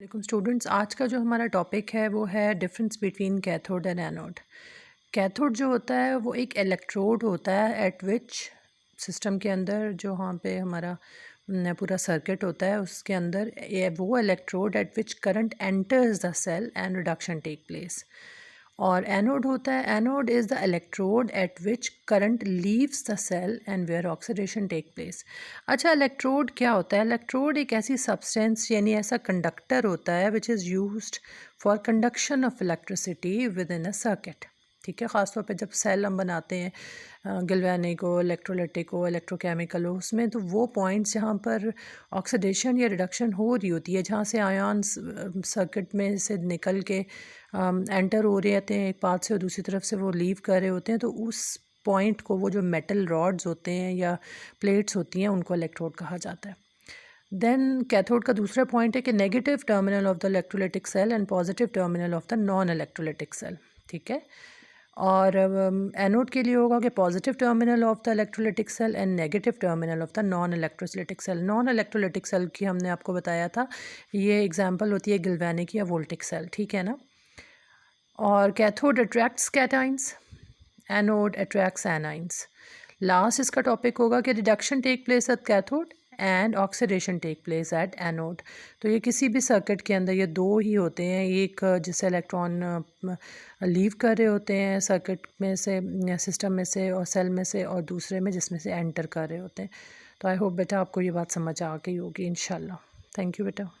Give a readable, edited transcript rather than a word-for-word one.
वालेकुम स्टूडेंट्स। आज का जो हमारा टॉपिक है वो है difference between cathode and anode. Cathode जो होता है वो एक इलेक्ट्रोड होता है एट विच सिस्टम के अंदर जो वहाँ पे हमारा पूरा सर्किट होता है उसके अंदर वो electrode at which current enters the cell and reduction take place. और एनोड होता है, anode is the electrode at which current leaves the cell and where oxidation take place. अच्छा, इलेक्ट्रोड क्या होता है? इलेक्ट्रोड एक ऐसी सब्सटेंस यानी ऐसा कंडक्टर होता है which is used for conduction of electricity with in a circuit. ठीक है, ख़ासतौर पे जब सेल हम बनाते हैं गैल्वेनिक हो, इलेक्ट्रोलाइटिक हो, इलेक्ट्रोकेमिकल हो, उसमें तो वो पॉइंट्स जहाँ पर ऑक्सीडेशन या रिडक्शन हो रही होती है, जहाँ से आयन्स सर्किट में से निकल के एंटर हो रहे होते हैं एक पाथ से और दूसरी तरफ से वो लीव कर रहे होते हैं, तो उस पॉइंट को वो जो मेटल रॉड्स होते हैं या प्लेट्स होती हैं उनको इलेक्ट्रोड कहा जाता है। देन कैथोड का दूसरा पॉइंट है कि negative terminal of the electrolytic cell and positive terminal of the non electrolytic cell. ठीक है, और एनोड के लिए होगा कि positive terminal of the electrolytic cell and negative terminal of the non electrolytic cell. Non electrolytic cell की हमने आपको बताया था, ये एग्जांपल होती है गैल्वेनिक या वोल्टिक सेल। ठीक है ना। और cathode attracts cations, anode attracts anions. Last इसका टॉपिक होगा कि reduction take place at cathode and oxidation take place at anode. तो ये किसी भी सर्किट के अंदर ये दो ही होते हैं, एक जिससे इलेक्ट्रॉन लीव कर रहे होते हैं सर्किट में से, सिस्टम में से और सेल में से, और दूसरे में जिसमें से एंटर कर रहे होते हैं। तो आई होप बेटा आपको ये बात समझ आ गई होगी इंशाल्लाह। थैंक यू बेटा।